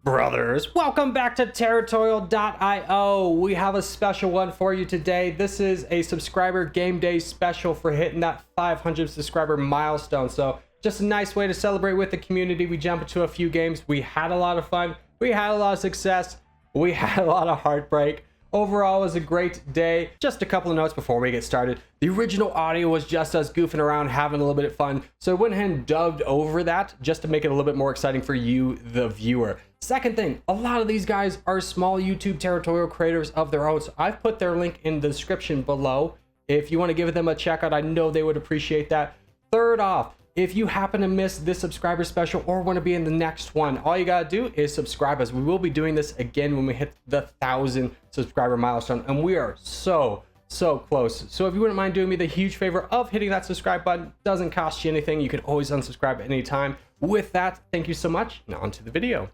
Brothers, welcome back to Territorial IO. We have a special one for you today. This is a subscriber game day special for hitting that 500 subscriber milestone. So just a nice way to celebrate with the community. We jump into a few games. We had a lot of fun. We had a lot of success. We had a lot of heartbreak. Overall, it was a great day. Just a couple of notes before we get started. The original audio was just us goofing around, having a little bit of fun. So I went ahead and dubbed over that just to make it a little bit more exciting for you, the viewer. Second thing, a lot of these guys are small YouTube territorial creators of their own. So I've put their link in the description below. If you want to give them a check out, I know they would appreciate that. Third off, if you happen to miss this subscriber special or want to be in the next one, all you got to do is subscribe us. We will be doing this again when we hit the 1,000 subscriber milestone, and we are so close. So if you wouldn't mind doing me the huge favor of hitting that subscribe button, doesn't cost you anything. You can always unsubscribe at any time. With that, thank you so much. Now on to the video.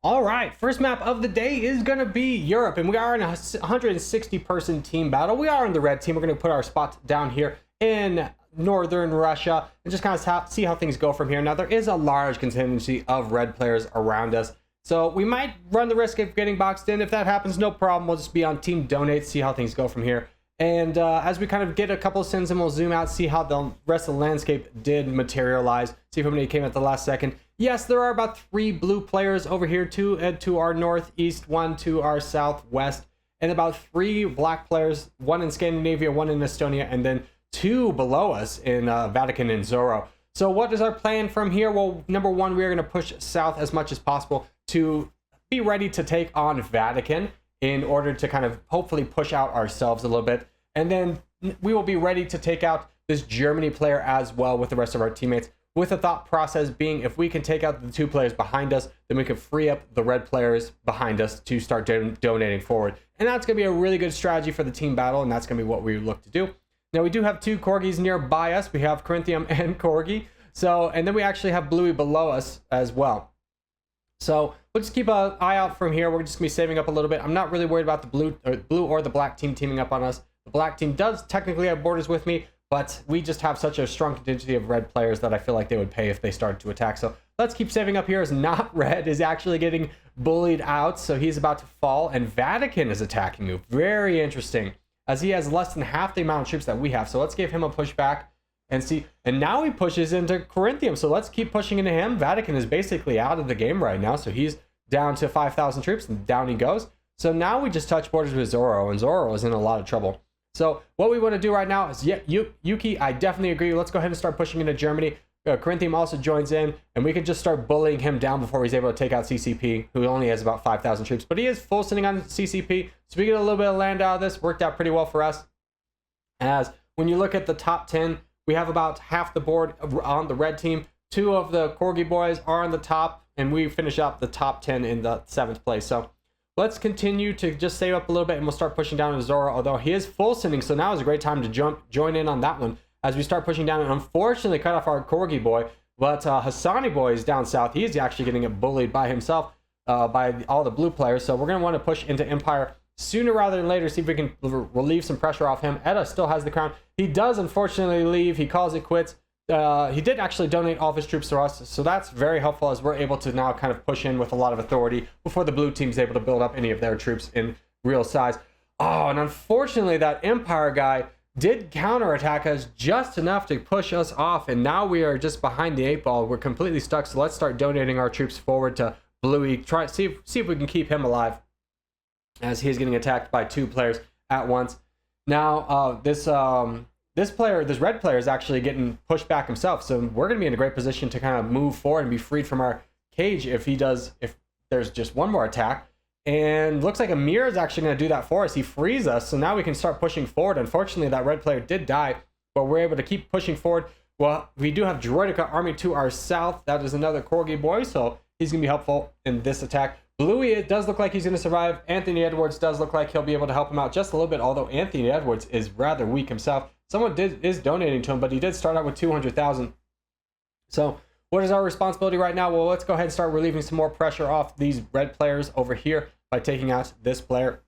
All right, first map of the day is going to be Europe, and we are in a 160 person team battle. We are in the red team. We're going to put our spot down here in northern Russia and just kind of see how things go from here. Now there is a large contingency of red players around us, so we might run the risk of getting boxed in. If that happens, no problem. We'll just be on team donate, see how things go from here. And as we kind of get a couple of sins, and we'll zoom out, see how the rest of the landscape did materialize, see if anybody came at the last second. Yes, there are about 3 blue players over here, 2 to our northeast, 1 to our southwest, and about 3 black players, 1 in Scandinavia, 1 in Estonia, and then 2 below us in Vatican and Zoro. So what is our plan from here? Well, number 1, we are going to push south as much as possible to be ready to take on Vatican in order to kind of hopefully push out ourselves a little bit. And then we will be ready to take out this Germany player as well with the rest of our teammates, with the thought process being if we can take out the 2 players behind us, then we can free up the red players behind us to start donating forward. And that's going to be a really good strategy for the team battle, and that's going to be what we look to do. Now we do have 2 corgis nearby us. We have Corinthium and Corgi. So, and then we actually have Bluey below us as well. So we'll just keep an eye out from here. We're just gonna be saving up a little bit. I'm not really worried about the blue or the black team teaming up on us. The black team does technically have borders with me, but we just have such a strong contingency of red players that I feel like they would pay if they started to attack. So let's keep saving up here as not red is actually getting bullied out. So he's about to fall, and Vatican is attacking you. Very interesting, as he has less than half the amount of troops that we have. So let's give him a pushback and see. And now he pushes into Corinthium. So let's keep pushing into him. Vatican is basically out of the game right now. So he's down to 5,000 troops, and down he goes. So now we just touch borders with Zoro, and Zoro is in a lot of trouble. So what we want to do right now is, yeah, Yuki, I definitely agree. Let's go ahead and start pushing into Germany. Corinthium also joins in, and we can just start bullying him down before he's able to take out CCP, who only has about 5,000 troops. But he is full sitting on CCP, so we get a little bit of land out of this. Worked out pretty well for us. As when you look at the top 10, we have about half the board on the red team. 2 of the Corgi boys are on the top, and we finish up the top 10 in the 7th place. So let's continue to just save up a little bit, and we'll start pushing down to Zoro, although he is full sending, so now is a great time to join in on that one as we start pushing down, and unfortunately cut off our Corgi boy. But Hasany Boy is down south. He's actually getting bullied by himself, by all the blue players. So we're going to want to push into Empire sooner rather than later, see if we can relieve some pressure off him. Edda still has the crown. He does unfortunately leave. He calls it quits. He did actually donate all of his troops to us, so that's very helpful as we're able to now kind of push in with a lot of authority before the blue team's able to build up any of their troops in real size. Oh, and unfortunately that Empire guy did counterattack us just enough to push us off, and now we are just behind the 8 ball. We're completely stuck, so let's start donating our troops forward to Bluey. See if we can keep him alive, as he's getting attacked by 2 players at once. Now this red player is actually getting pushed back himself, so we're going to be in a great position to kind of move forward and be freed from our cage if there's just one more attack. And looks like Amir is actually going to do that for us. He frees us, so now we can start pushing forward. Unfortunately, that red player did die, but we're able to keep pushing forward. Well, we do have Droideka army to our south. That is another Corgi boy, so he's going to be helpful in this attack. Bluey, it does look like he's going to survive. Anthony Edwards does look like he'll be able to help him out just a little bit, although Anthony Edwards is rather weak himself. Someone is donating to him, but he did start out with 200,000. So what is our responsibility right now? Well, let's go ahead and start relieving some more pressure off these red players over here by taking out this player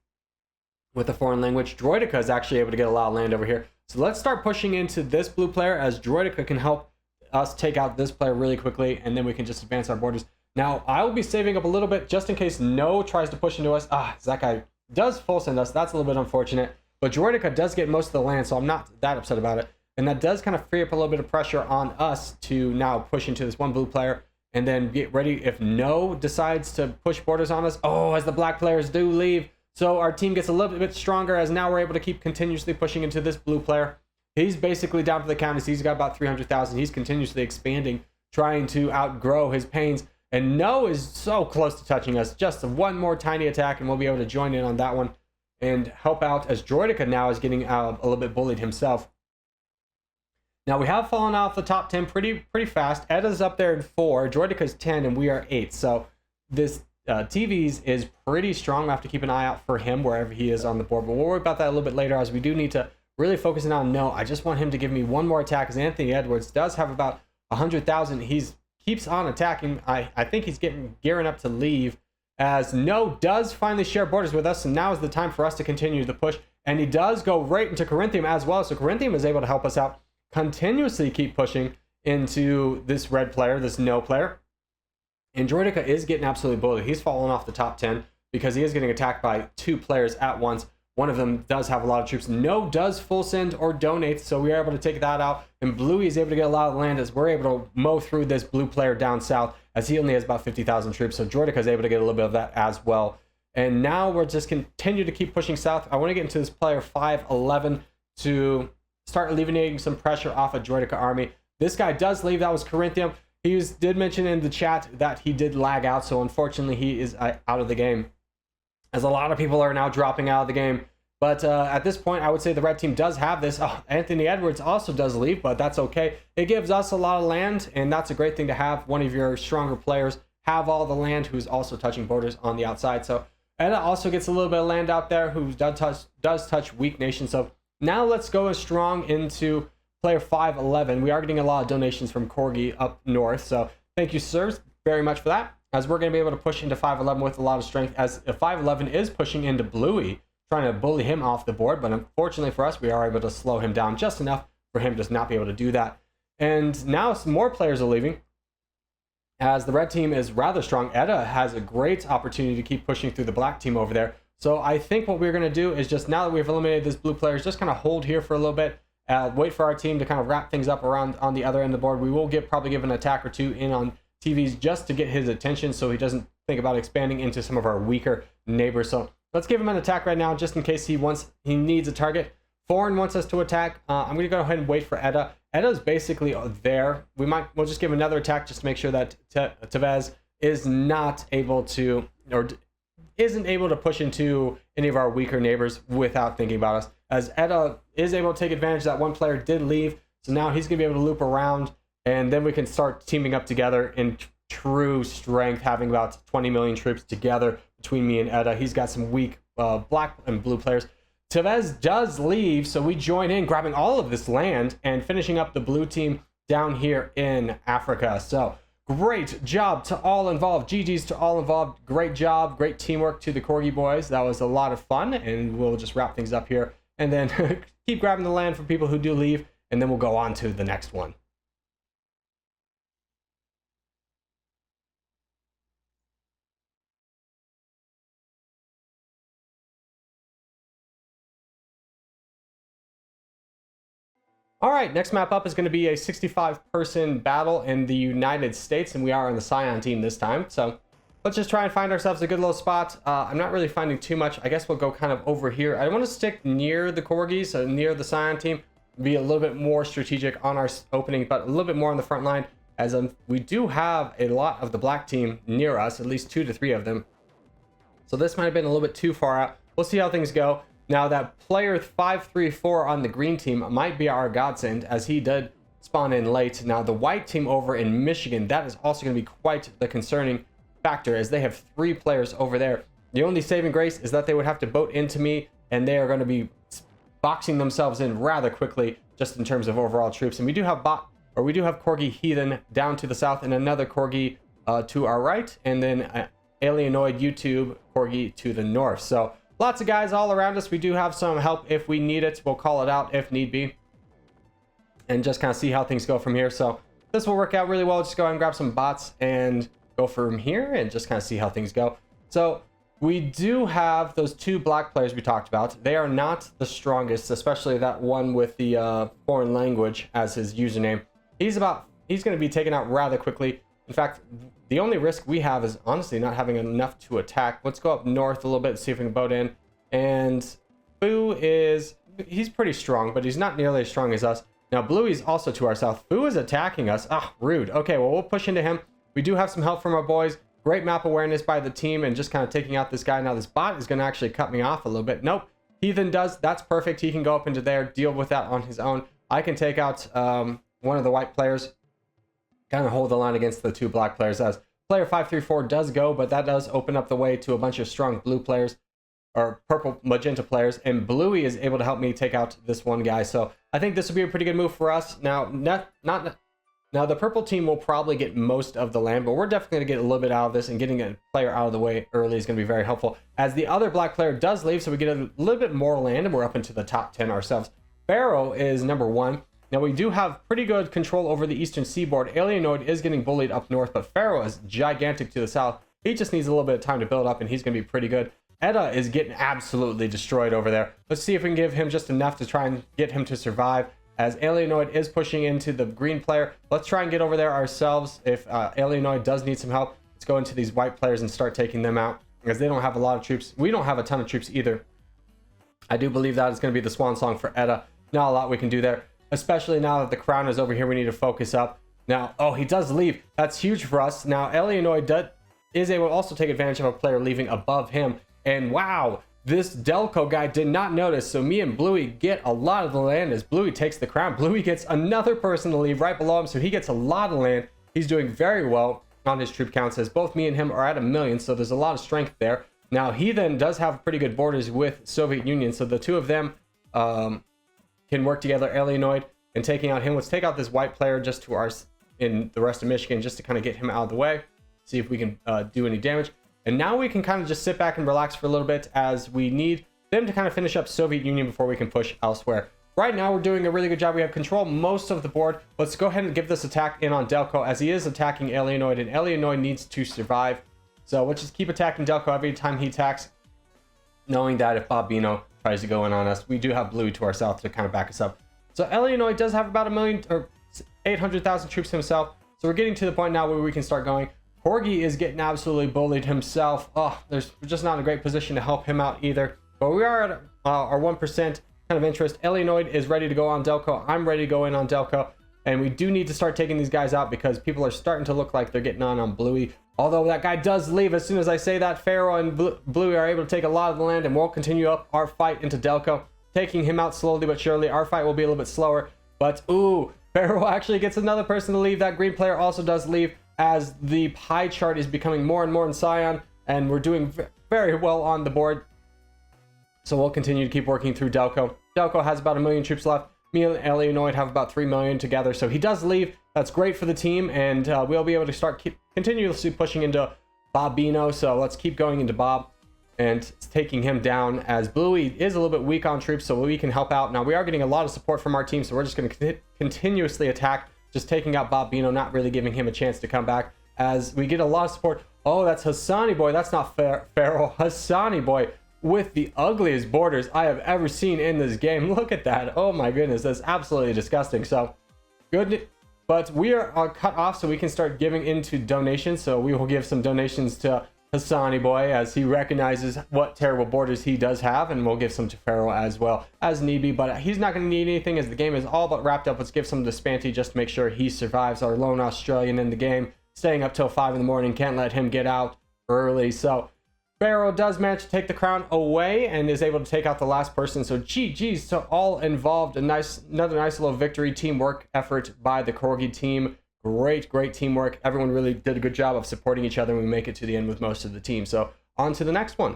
with a foreign language. Droideka is actually able to get a lot of land over here. So let's start pushing into this blue player, as Droideka can help us take out this player really quickly, and then we can just advance our borders. Now, I will be saving up a little bit just in case No tries to push into us. That guy does full send us. That's a little bit unfortunate. But Droidica does get most of the land, so I'm not that upset about it. And that does kind of free up a little bit of pressure on us to now push into this one blue player and then get ready if No decides to push borders on us. Oh, as the black players do leave. So our team gets a little bit stronger as now we're able to keep continuously pushing into this blue player. He's basically down for the count. He's got about 300,000. He's continuously expanding, trying to outgrow his pains. And No is so close to touching us. Just one more tiny attack and we'll be able to join in on that one and help out as Droidica now is getting a little bit bullied himself. Now we have fallen off the top 10 pretty fast. Edda's up there in 4, Droidica's 10, and we are 8. So this TV's is pretty strong. We have to keep an eye out for him wherever he is on the board. But we'll worry about that a little bit later as we do need to really focus in on No. I just want him to give me one more attack because Anthony Edwards does have about 100,000. He's keeps on attacking. I think he's gearing up to leave as No does finally share borders with us. And now is the time for us to continue the push. And he does go right into Corinthium as well. So Corinthium is able to help us out. Continuously keep pushing into this red player, this No player. And Droidica is getting absolutely bullied. He's fallen off the top 10 because he is getting attacked by 2 players at once. One of them does have a lot of troops. No does full send or donate, so we are able to take that out. And Bluey is able to get a lot of land as we're able to mow through this blue player down south as he only has about 50,000 troops. So Droidica is able to get a little bit of that as well. And now we're just continue to keep pushing south. I want to get into this player 511 to start alleviating some pressure off a Droidica army. This guy does leave. That was Corinthium. He did mention in the chat that he did lag out, so unfortunately he is out of the game, as a lot of people are now dropping out of the game. But at this point, I would say the red team does have this. Anthony Edwards also does leave, but that's okay. It gives us a lot of land, and that's a great thing to have. One of your stronger players have all the land who's also touching borders on the outside. So Edda also gets a little bit of land out there who does touch weak nations. So now let's go strong into player 511. We are getting a lot of donations from Corgi up north. So thank you, sirs, very much for that. As we're going to be able to push into 511 with a lot of strength, as 511 is pushing into Bluey, trying to bully him off the board. But unfortunately for us, we are able to slow him down just enough for him to not be able to do that. And now some more players are leaving, as the red team is rather strong. Edda has a great opportunity to keep pushing through the black team over there. So I think what we're going to do is just, now that we've eliminated this blue player, just kind of hold here for a little bit, wait for our team to kind of wrap things up around on the other end of the board. We will probably give an attack or two in on TVs just to get his attention so he doesn't think about expanding into some of our weaker neighbors. So let's give him an attack right now just in case he needs a target. Foreign wants us to attack. I'm going to go ahead and wait for Edda. Edda's basically there. We'll just give another attack just to make sure that Tevez is not able to, or isn't able to push into any of our weaker neighbors without thinking about us, as Edda is able to take advantage that one player did leave. So now he's going to be able to loop around, and then we can start teaming up together in true strength, having about 20 million troops together between me and Edda. He's got some weak black and blue players. Tevez does leave, so we join in, grabbing all of this land and finishing up the blue team down here in Africa. So great job to all involved. GG's to all involved. Great job. Great teamwork to the Corgi boys. That was a lot of fun, and we'll just wrap things up here and then keep grabbing the land for people who do leave, and then we'll go on to the next one. All right, next map up is going to be a 65-person battle in the United States, and we are on the Scion team this time. So let's just try and find ourselves a good little spot. I'm not really finding too much. I guess we'll go kind of over here. I want to stick near the Corgis, so near the Scion team, be a little bit more strategic on our opening, but a little bit more on the front line, as we do have a lot of the black team near us, at least 2 to 3 of them. So this might have been a little bit too far out. We'll see how things go. Now that player 534 on the green team might be our godsend, as he did spawn in late. Now the white team over in Michigan, that is also going to be quite the concerning factor, as they have 3 players over there. The only saving grace is that they would have to boat into me, and they are going to be boxing themselves in rather quickly just in terms of overall troops. And we do have Corgi Heathen down to the south, and another Corgi to our right, and then Alienoid YouTube Corgi to the north. So lots of guys all around us. We do have some help if we need it. We'll call it out if need be, and just kind of see how things go from here. So this will work out really well. Just go ahead and grab some bots and go from here and just kind of see how things go. So we do have those 2 black players we talked about. They are not the strongest, especially that one with the foreign language as his username. He's going to be taken out rather quickly. In fact, the only risk we have is honestly not having enough to attack. Let's go up north a little bit and see if we can boat in. And Foo he's pretty strong, but he's not nearly as strong as us. Now, Bluey's also to our south. Foo is attacking us. Ah, rude. Okay, well, we'll push into him. We do have some help from our boys. Great map awareness by the team and just kind of taking out this guy. Now, this bot is going to actually cut me off a little bit. Nope. Heathen does. That's perfect. He can go up into there, deal with that on his own. I can take out one of the white players, kind of hold the line against the 2 black players as player 534 does go, but that does open up the way to a bunch of strong blue players or purple magenta players, and Bluey is able to help me take out this one guy. So I think this would be a pretty good move for us. Now, now the purple team will probably get most of the land, but we're definitely going to get a little bit out of this, and getting a player out of the way early is going to be very helpful as the other black player does leave, so we get a little bit more land and we're up into the top 10 ourselves. Faro is number 1. Now, we do have pretty good control over the eastern seaboard. Alienoid is getting bullied up north, but Faro is gigantic to the south. He just needs a little bit of time to build up, and he's going to be pretty good. Edda is getting absolutely destroyed over there. Let's see if we can give him just enough to try and get him to survive, as Alienoid is pushing into the green player. Let's try and get over there ourselves. If Alienoid does need some help, let's go into these white players and start taking them out, because they don't have a lot of troops. We don't have a ton of troops either. I do believe that is going to be the swan song for Edda. Not a lot we can do there, especially now that the crown is over here. We need to focus up. Now, oh, he does leave. That's huge for us. Now, Alienoid is able to also take advantage of a player leaving above him. And wow, this Delco guy did not notice. So me and Bluey get a lot of the land as Bluey takes the crown. Bluey gets another person to leave right below him, so he gets a lot of land. He's doing very well on his troop count, as both me and him are at 1 million, so there's a lot of strength there. Now, he then does have pretty good borders with Soviet Union, so the 2 of them can work together. Alienoid and taking out him. Let's take out this white player just to our in the rest of Michigan, just to kind of get him out of the way, see if we can do any damage. And now we can kind of just sit back and relax for a little bit, as we need them to kind of finish up Soviet Union before we can push elsewhere. Right now, we're doing a really good job. We have control most of the board. Let's go ahead and give this attack in on Delco, as he is attacking Alienoid, and Alienoid needs to survive. So let's just keep attacking Delco every time he attacks, knowing that if Bobino tries to go in on us, we do have Bluey to our south to kind of back us up. So Alienoid does have about 1 million or 800,000 troops himself. So we're getting to the point now where we can start going. Corgi is getting absolutely bullied himself. Oh, we're just not in a great position to help him out either. But we are at our 1% kind of interest. Alienoid is ready to go on Delco. I'm ready to go in on Delco. And we do need to start taking these guys out, because people are starting to look like they're getting on Bluey. Although that guy does leave as soon as I say that. Faro and Bluey are able to take a lot of the land, and we'll continue up our fight into Delco, taking him out slowly but surely. Our fight will be a little bit slower. But, ooh, Faro actually gets another person to leave. That green player also does leave, as the pie chart is becoming more and more in Scion, and we're doing very well on the board. So we'll continue to keep working through Delco. Delco has about 1 million troops left. Me and Alienoid have about 3 million together, so he does leave. That's great for the team, and we'll be able to start continuously pushing into Bobino. So let's keep going into Bob and taking him down, as Bluey is a little bit weak on troops, so we can help out. Now, we are getting a lot of support from our team, so we're just going to continuously attack, just taking out Bobino, not really giving him a chance to come back, as we get a lot of support. Oh, that's Hasany Boy. That's not Faro. Hasany Boy with the ugliest borders I have ever seen in this game. Look at that. Oh my goodness, that's absolutely disgusting. So good, but we are cut off, so we can start giving into donations. So we will give some donations to Hasany Boy, as he recognizes what terrible borders he does have, and we'll give some to Faro as well as Neeby, but he's not going to need anything, as the game is all but wrapped up. Let's give some to Spanty just to make sure he survives, our lone Australian in the game, staying up till 5 in the morning. Can't let him get out early. So Faro does manage to take the crown away and is able to take out the last person. So GG's to all involved. Another nice little victory. Teamwork effort by the Corgi team. Great teamwork. Everyone really did a good job of supporting each other, and we make it to the end with most of the team. So on to the next one.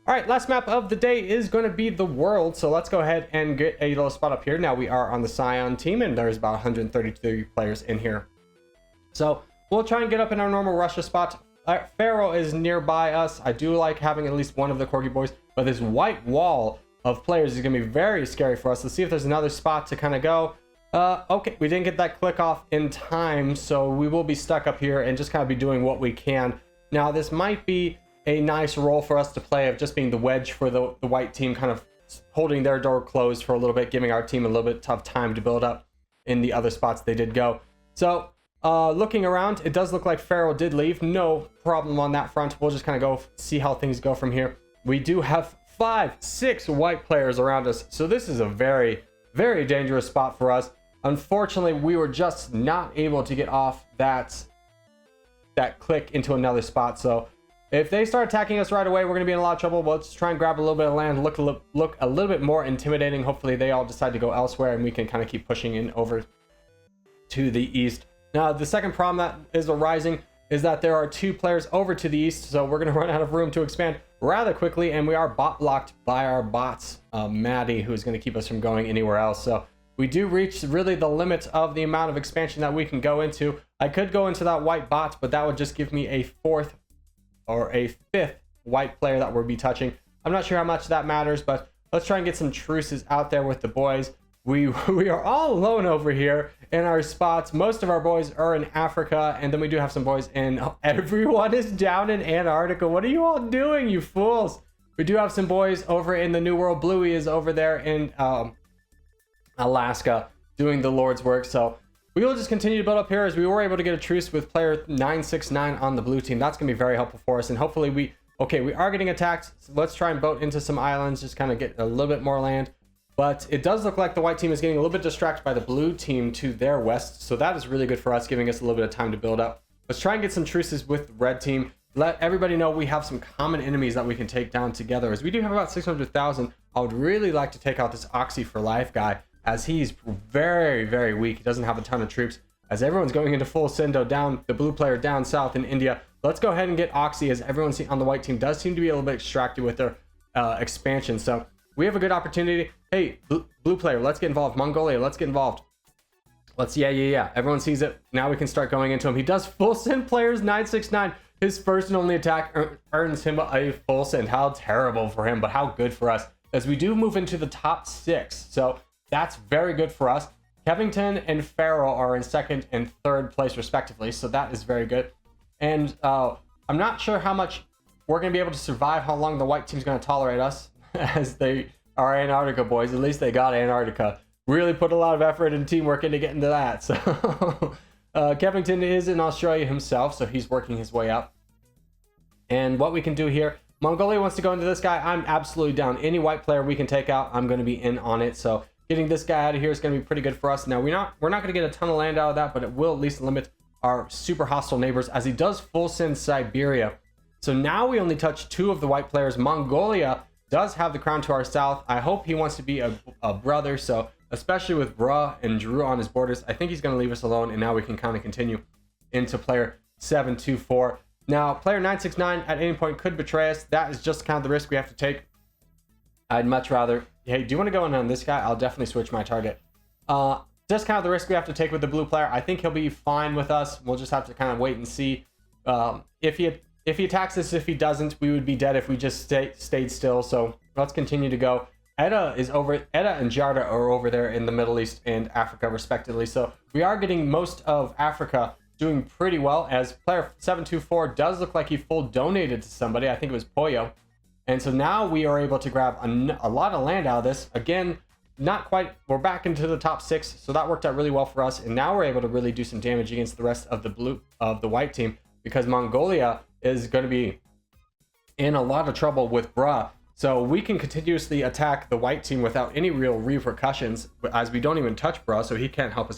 All right, last map of the day is going to be the world. So let's go ahead and get a little spot up here. Now we are on the Scion team, and there's about 133 players in here. So we'll try and get up in our normal Russia spot. Faro is nearby us. I do like having at least one of the Corgi boys, but this white wall of players is going to be very scary for us. Let's see if there's another spot to kind of go. Okay, we didn't get that click off in time, so we will be stuck up here and just kind of be doing what we can. Now, this might be a nice role for us to play of just being the wedge for the white team, kind of holding their door closed for a little bit, giving our team a little bit tough time to build up in the other spots they did go. So, looking around, it does look like Faro did leave. No problem on that front. We'll just kind of go see how things go from here. We do have 5, 6 white players around us, so this is a very, very dangerous spot for us. Unfortunately, we were just not able to get off that click into another spot. So if they start attacking us right away, we're going to be in a lot of trouble. But let's try and grab a little bit of land, look a little bit more intimidating. Hopefully they all decide to go elsewhere and we can kind of keep pushing in over to the east. Now, the second problem that is arising is that there are 2 players over to the east. So we're going to run out of room to expand rather quickly. And we are bot blocked by our bots, Maddie, who is going to keep us from going anywhere else. So we do reach really the limit of the amount of expansion that we can go into. I could go into that white bot, but that would just give me a 4th or a 5th white player that we'll be touching. I'm not sure how much that matters, but let's try and get some truces out there with the boys. We are all alone over here in our spots. Most of our boys are in Africa, and then we do have some boys in... Everyone is down in Antarctica. What are you all doing, you fools? We do have some boys over in the New World. Bluey is over there in... Alaska doing the Lord's work. So we will just continue to build up here as we were able to get a truce with player 969 on the blue team. That's going to be very helpful for us. And hopefully we are getting attacked. So let's try and boat into some islands, just kind of get a little bit more land. But it does look like the white team is getting a little bit distracted by the blue team to their west. So that is really good for us, giving us a little bit of time to build up. Let's try and get some truces with the red team. Let everybody know we have some common enemies that we can take down together. As we do have about 600,000, I would really like to take out this Oxy for Life guy, as he's very, very weak. He doesn't have a ton of troops. As everyone's going into full Sindo down, the blue player down south in India. Let's go ahead and get Oxy, as everyone on the white team does seem to be a little bit distracted with their expansion. So we have a good opportunity. Hey, blue player, let's get involved. Mongolia, let's get involved. Let's, yeah. Everyone sees it. Now we can start going into him. He does full send players 969. His first and only attack earns him a full send. How terrible for him, but how good for us, as we do move into the top 6. So that's very good for us. Kevington and Faro are in 2nd and 3rd place respectively, so that is very good. And I'm not sure how much we're going to be able to survive, how long the white team's going to tolerate us, as they are Antarctica boys. At least they got Antarctica. Really put a lot of effort and teamwork into getting to that. So Kevington is in Australia himself, so he's working his way up. And what we can do here, Mongolia wants to go into this guy. I'm absolutely down. Any white player we can take out, I'm going to be in on it. So getting this guy out of here is going to be pretty good for us. Now, we're not going to get a ton of land out of that, but it will at least limit our super hostile neighbors, as he does full send Siberia. So now we only touch 2 of the white players. Mongolia does have the crown to our south. I hope he wants to be a brother. So especially with Bruh and Drew on his borders, I think he's going to leave us alone. And now we can kind of continue into player 724. Now, player 969 at any point could betray us. That is just kind of the risk we have to take. I'd much rather... Hey, do you want to go in on this guy? I'll definitely switch my target. Just kind of the risk we have to take with the blue player. I think he'll be fine with us. We'll just have to kind of wait and see. If he attacks us, if he doesn't, we would be dead if we just stayed still. So let's continue to go. Edda and Jarda are over there in the Middle East and Africa, respectively. So we are getting most of Africa doing pretty well, as player 724 does look like he full donated to somebody. I think it was Poyo. And so now we are able to grab a lot of land out of this. Again, not quite. We're back into the top 6, so that worked out really well for us. And now we're able to really do some damage against the rest of the white team, because Mongolia is going to be in a lot of trouble with Bruh. So we can continuously attack the white team without any real repercussions, as we don't even touch Bruh, so he can't help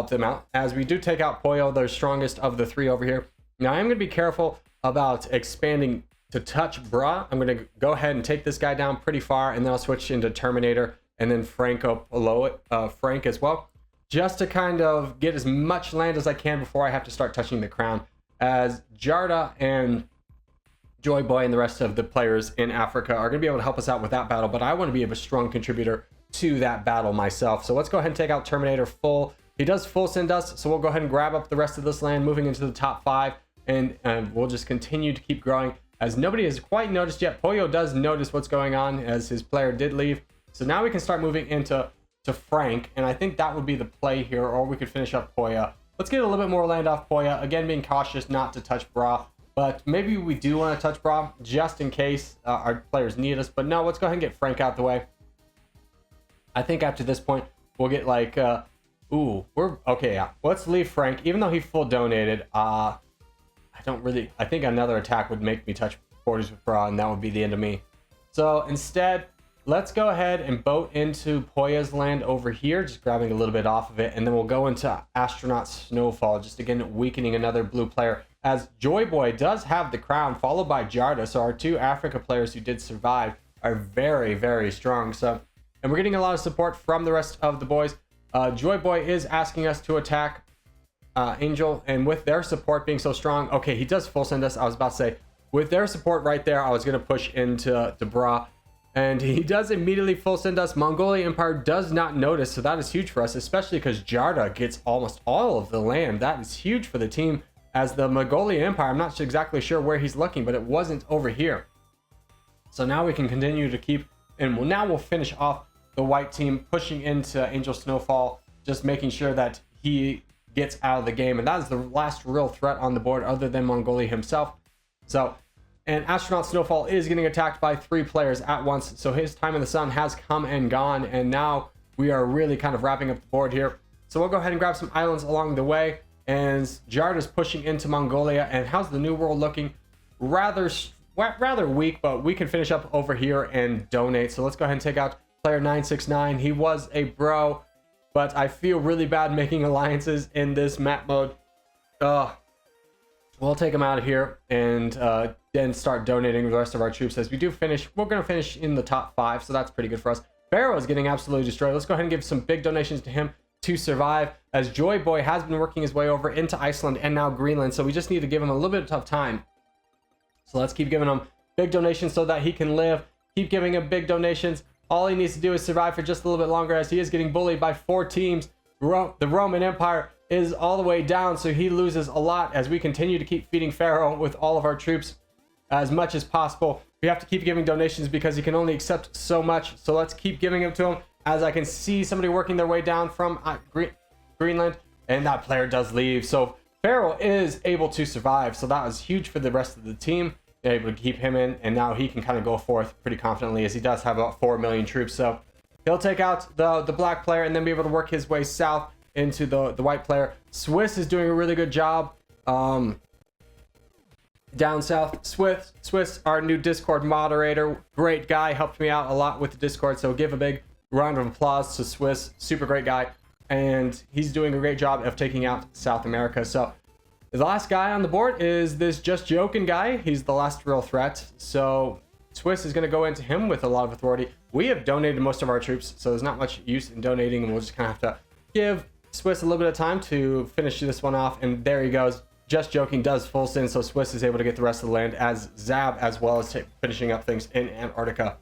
them out. As we do take out Poyo, the strongest of the 3 over here. Now I'm going to be careful about expanding to touch Bruh. I'm going to go ahead and take this guy down pretty far, and then I'll switch into Terminator and then Franco below it, Frank as well, just to kind of get as much land as I can before I have to start touching the crown, as Jarda and Joy Boy and the rest of the players in Africa are going to be able to help us out with that battle, but I want to be a strong contributor to that battle myself. So let's go ahead and take out Terminator full. He does full send us, so we'll go ahead and grab up the rest of this land, moving into the top 5, and we'll just continue to keep growing. As nobody has quite noticed yet, Poyo does notice what's going on, as his player did leave. So now we can start moving into to Frank, and I think that would be the play here, or we could finish up Poya. Let's get a little bit more land off Poya. Again, being cautious not to touch Bra, but maybe we do want to touch Bra just in case our players need us. But no, let's go ahead and get Frank out the way. I think after this point, we'll get like, ooh, we're okay. Yeah, let's leave Frank, even though he full donated. I think another attack would make me touch borders with Bra, and that would be the end of me. So instead, let's go ahead and boat into Poya's land over here, just grabbing a little bit off of it, and then we'll go into Astronaut Snowfall, just again weakening another blue player, as Joy Boy does have the crown, followed by Jarda. So our two Africa players who did survive are very, very strong. So, and we're getting a lot of support from the rest of the boys. Joy Boy is asking us to attack Angel, and with their support being so strong, okay, he does full send us. I was about to say, with their support right there, I was going to push into Bra. And he does immediately full send us. Mongolia Empire does not notice, so that is huge for us, especially because Jarda gets almost all of the land. That is huge for the team, as the Mongolia Empire, I'm not exactly sure where he's looking, but it wasn't over here. So now we can continue to keep, and now we'll finish off the white team, pushing into Angel Snowfall, just making sure that he gets out of the game. And that is the last real threat on the board other than Mongolia himself. So, and Astronaut Snowfall is getting attacked by 3 players at once. So his time in the sun has come and gone. And now we are really kind of wrapping up the board here. So we'll go ahead and grab some islands along the way. And Jard is pushing into Mongolia. And how's the New World looking? Rather weak, but we can finish up over here and donate. So let's go ahead and take out player 969. He was a bro, but I feel really bad making alliances in this map mode. We'll take him out of here and then start donating the rest of our troops. As we do finish, we're going to finish in the top 5, so that's pretty good for us. Faro is getting absolutely destroyed. Let's go ahead and give some big donations to him to survive, as Joy Boy has been working his way over into Iceland and now Greenland, so we just need to give him a little bit of tough time. So let's keep giving him big donations so that he can live. Keep giving him big donations. All he needs to do is survive for just a little bit longer, as he is getting bullied by 4 teams. The Roman Empire is all the way down, so he loses a lot as we continue to keep feeding Faro with all of our troops as much as possible. We have to keep giving donations because he can only accept so much. So let's keep giving them to him, as I can see somebody working their way down from Greenland, and that player does leave. So Faro is able to survive, so that was huge for the rest of the team. They're able to keep him in, and now he can kind of go forth pretty confidently, as he does have about 4 million troops. So he'll take out the black player and then be able to work his way south into the white player. Swiss is doing a really good job down south. Swiss, our new Discord moderator, great guy, helped me out a lot with the Discord, so give a big round of applause to Swiss. Super great guy, and he's doing a great job of taking out South America. So the last guy on the board is this Just Joking guy. He's the last real threat, so Swiss is going to go into him with a lot of authority. We have donated most of our troops, so there's not much use in donating, and we'll just kind of have to give Swiss a little bit of time to finish this one off. And there he goes. Just Joking does full send, so Swiss is able to get the rest of the land, as Zab, as well as finishing up things in Antarctica.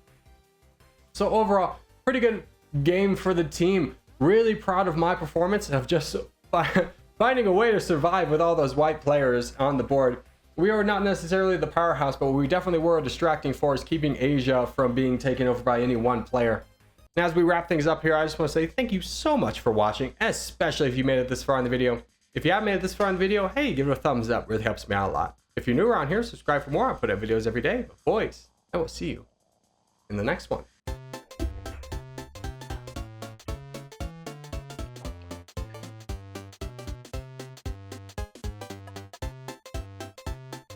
So overall, pretty good game for the team. Really proud of my performance of just finding a way to survive with all those white players on the board. We are not necessarily the powerhouse, but we definitely were a distracting force, keeping Asia from being taken over by any one player. And as we wrap things up here, I just want to say thank you so much for watching, especially if you made it this far in the video. If you haven't made it this far in the video, hey, give it a thumbs up. Really helps me out a lot. If you're new around here, subscribe for more. I put out videos every day. But boys, I will see you in the next one.